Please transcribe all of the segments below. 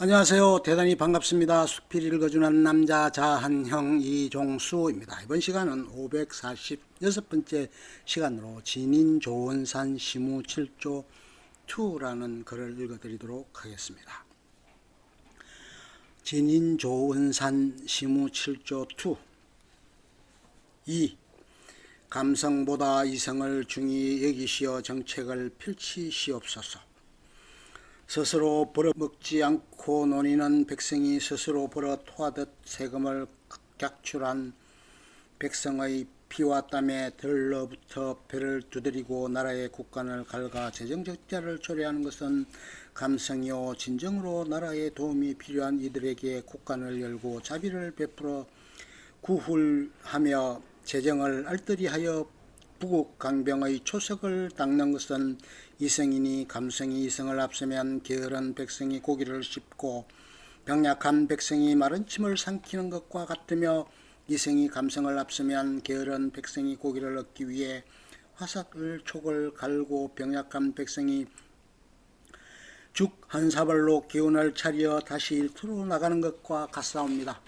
안녕하세요. 대단히 반갑습니다. 수필 읽어주는 남자 자한형 이종수입니다. 이번 시간은 546번째 시간으로 진인조원산 시무 7조 2라는 글을 읽어드리도록 하겠습니다. 진인조원산 시무 7조 2 2. 감성보다 이성을 중히 여기시어 정책을 펼치시옵소서. 스스로 벌어먹지 않고 논의는 백성이 스스로 벌어 토하듯 세금을 객출한 백성의 피와 땀에 들러붙어 배를 두드리고 나라의 국간을 갉아 재정적자를 초래하는 것은 감성이요, 진정으로 나라의 도움이 필요한 이들에게 국간을 열고 자비를 베풀어 구훌하며 재정을 알뜰히하여 부국 강병의 초석을 닦는 것은 이성이니, 감성이 이성을 앞서면 게으른 백성이 고기를 씹고 병약한 백성이 마른 침을 삼키는 것과 같으며, 이성이 감성을 앞서면 게으른 백성이 고기를 얻기 위해 화삭을 촉을 갈고 병약한 백성이 죽 한 사발로 기운을 차려 다시 일터로 나가는 것과 같사옵니다.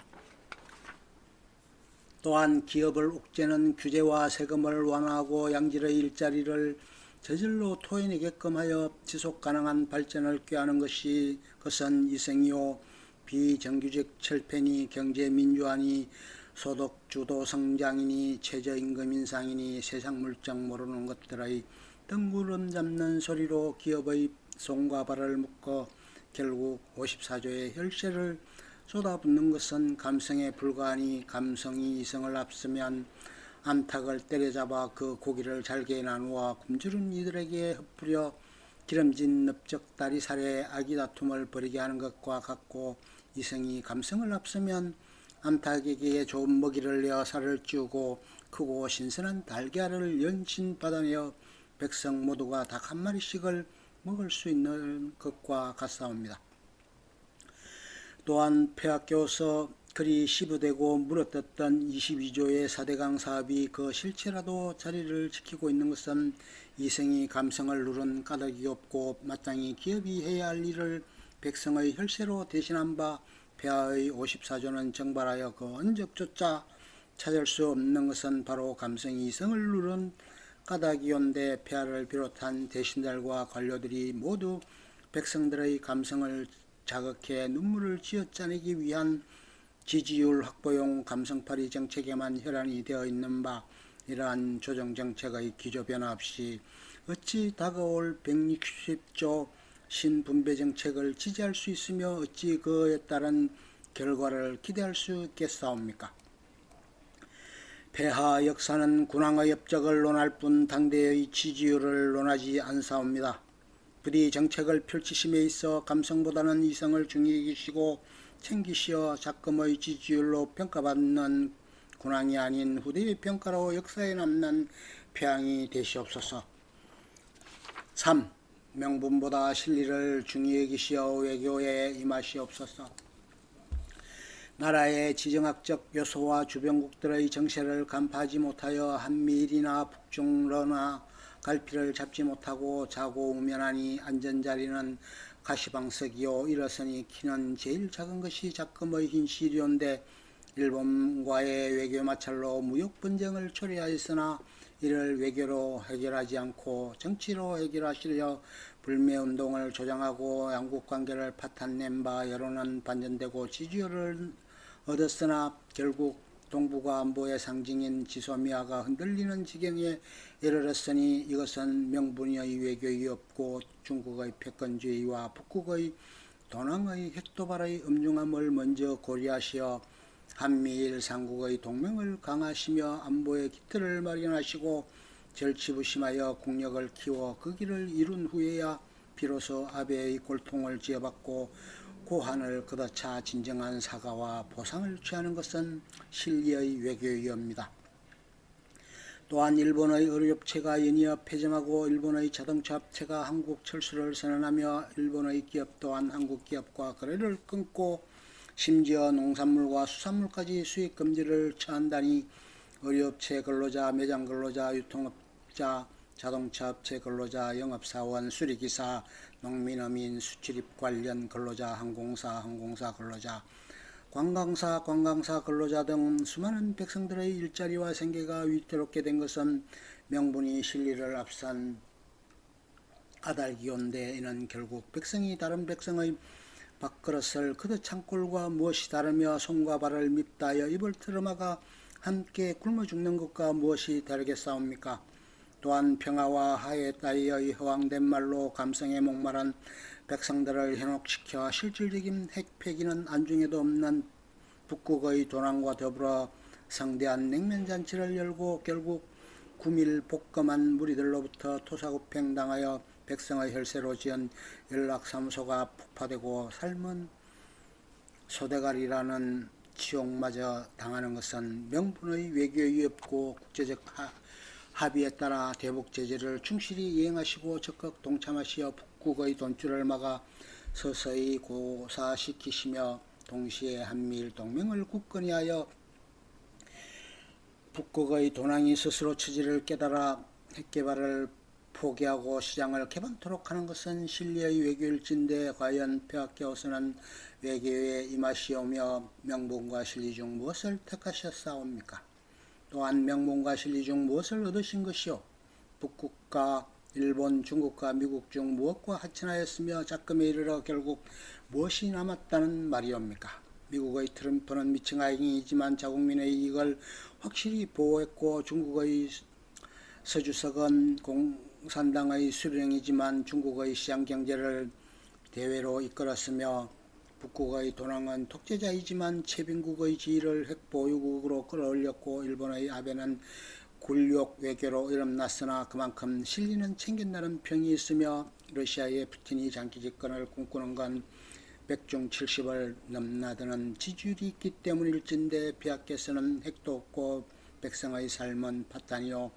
또한 기업을 옥죄는 규제와 세금을 완화하고 양질의 일자리를 저절로 토해내게끔 하여 지속가능한 발전을 꾀하는 것은 이성이요, 비정규직 철폐니, 경제민주화니, 소득주도 성장이니, 최저임금 인상이니, 세상 물정 모르는 것들의 뜬구름 잡는 소리로 기업의 손과 발을 묶어 결국 54조의 혈세를 쏟아붓는 것은 감성에 불과하니, 감성이 이성을 앞서면 암탉을 때려잡아 그 고기를 잘게 나누어 굶주린 이들에게 흩뿌려 기름진 넓적 다리살에 아기다툼을 벌이게 하는 것과 같고, 이성이 감성을 앞서면 암탉에게 좋은 먹이를 내어 살을 찌우고 크고 신선한 달걀을 연신 받아내어 백성 모두가 닭 한 마리씩을 먹을 수 있는 것과 같사옵니다. 또한 폐학교서 그리 시부되고 물어뜯던 22조의 4대강 사업이 그 실체라도 자리를 지키고 있는 것은 이성이 감성을 누른 까닭이 없고, 마땅히 기업이 해야 할 일을 백성의 혈세로 대신한 바 폐하의 54조는 정발하여 그 흔적조차 찾을 수 없는 것은 바로 감성이 이성을 누른 까닭이온데, 폐하를 비롯한 대신들과 관료들이 모두 백성들의 감성을 자극해 눈물을 쥐어짜내기 위한 지지율 확보용 감성팔이 정책에만 혈안이 되어 있는 바, 이러한 조정정책의 기조변화 없이 어찌 다가올 160조 신분배정책을 지지할 수 있으며 어찌 그에 따른 결과를 기대할 수 있겠사옵니까? 폐하 역사는 군왕의 업적을 논할 뿐 당대의 지지율을 논하지 않사옵니다. 부디 정책을 펼치심에 있어 감성보다는 이성을 중히 여기시고 챙기시어 작금의 지지율로 평가받는 군왕이 아닌 후대의 평가로 역사에 남는 폐왕이 되시옵소서. 3. 명분보다 실리를 중히 여기시어 외교에 임하시옵소서. 나라의 지정학적 요소와 주변국들의 정세를 간파하지 못하여 한미일이나 북중러나 갈피를 잡지 못하고 자고 우면하니, 안전자리는 가시방석이요, 일어서니 키는 제일 작은 것이 작금의 흰실이온데, 일본과의 외교 마찰로 무역 분쟁을 초래하였으나 이를 외교로 해결하지 않고 정치로 해결하시려 불매운동을 조장하고 양국관계를 파탄낸 바, 여론은 반전되고 지지율을 얻었으나 결국 동북아 안보의 상징인 지소미아가 흔들리는 지경에 이르렀으니, 이것은 명분의 외교이 없고 중국의 패권주의와 북극의 도낭의 핵도발의 엄중함을 먼저 고려하시어 한미일 삼국의 동맹을 강화하시며 안보의 기틀을 마련하시고 절치부심하여 국력을 키워 그 길을 이룬 후에야 비로소 아베의 골통을 지어받고 고한을 걷어차 진정한 사과와 보상을 취하는 것은 실리의 외교이옵니다. 또한 일본의 의료업체가 연이어 폐점하고 일본의 자동차 업체가 한국 철수를 선언하며 일본의 기업 또한 한국 기업과 거래를 끊고 심지어 농산물과 수산물까지 수입 금지를 처한다니, 의료업체 근로자, 매장 근로자, 유통업자, 자동차 업체 근로자, 영업사원, 수리기사, 농민, 어민, 수출입 관련 근로자, 항공사 근로자, 관광사 근로자 등 수많은 백성들의 일자리와 생계가 위태롭게 된 것은 명분이 진리를 앞선 아달기온데, 이는 결국 백성이 다른 백성의 밥그릇을 그릇 창꼴과 무엇이 다르며 손과 발을 밉다하여 입을 틀어막아 함께 굶어 죽는 것과 무엇이 다르겠사옵니까? 또한 평화와 화해 따위의 허황된 말로 감성에 목마른 백성들을 현혹시켜 실질적인 핵폐기는 안중에도 없는 북극의 도난과 더불어 성대한 냉면잔치를 열고 결국 구밀복검한 무리들로부터 토사구팽당하여 백성의 혈세로 지은 연락사무소가 폭파되고 삶은 소대가리라는 치욕마저 당하는 것은 명분의 외교에 없고 국제적 합의에 따라 대북 제재를 충실히 이행하시고 적극 동참하시어 북극의 돈줄을 막아 서서히 고사시키시며 동시에 한미일 동맹을 굳건히 하여 북극의 도난이 스스로 처지를 깨달아 핵개발을 포기하고 시장을 개방토록 하는 것은 진리의 외교일진데, 과연 폐하께서는 외교에 임하시오며 명분과 진리 중 무엇을 택하셨사옵니까? 또한 명분과 진리 중 무엇을 얻으신 것이요? 북극과 일본, 중국과 미국 중 무엇과 하천하였으며 작금에 이르러 결국 무엇이 남았다는 말이옵니까? 미국의 트럼프는 미칭아잉이지만 자국민의 이익을 확실히 보호했고, 중국의 서주석은 공산당의 수령이지만 중국의 시장경제를 대외로 이끌었으며, 북극의 도난은 독재자이지만 최빈국의 지위를 핵보유국으로 끌어올렸고, 일본의 아베는 굴욕 외교로 이름났으나 그만큼 실리는 챙긴다는 평이 있으며, 러시아의 푸틴이 장기 집권을 꿈꾸는 건 100중 70을 넘나드는 지지율이 있기 때문일진데, 폐하께서는 핵도 없고 백성의 삶은 파탄이요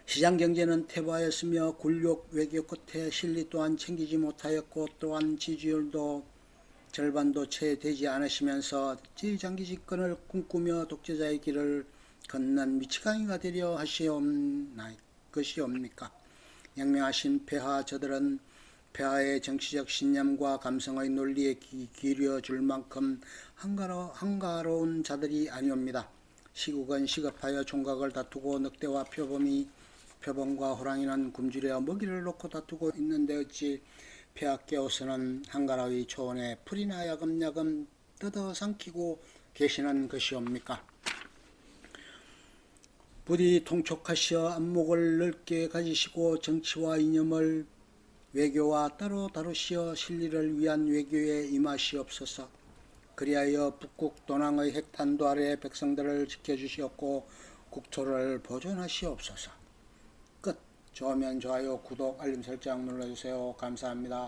시장경제는 퇴보하였으며, 굴욕 외교 끝에 실리 또한 챙기지 못하였고, 또한 지지율도 절반도 채 되지 않으시면서 제 장기 집권을 꿈꾸며 독재자의 길을 걷는 미치광이가 되려 것이옵니까? 영명하신 폐하, 저들은 폐하의 정치적 신념과 감성의 논리에 기울여 줄 만큼 한가로운 자들이 아니옵니다. 시국은 시급하여 총각을 다투고 늑대와 표범과 호랑이는 굶주려 먹이를 놓고 다투고 있는데, 어찌 폐하께서는 한가라의 초원에 풀이나 야금야금 뜯어 삼키고 계시는 것이옵니까? 부디 통촉하시어 안목을 넓게 가지시고 정치와 이념을 외교와 따로 다루시어 진리를 위한 외교에 임하시옵소서. 그리하여 북극 도난의 핵탄두 아래 백성들을 지켜주시옵고 국토를 보존하시옵소서. 끝. 좋으면 좋아요, 구독, 알림 설정 눌러주세요. 감사합니다.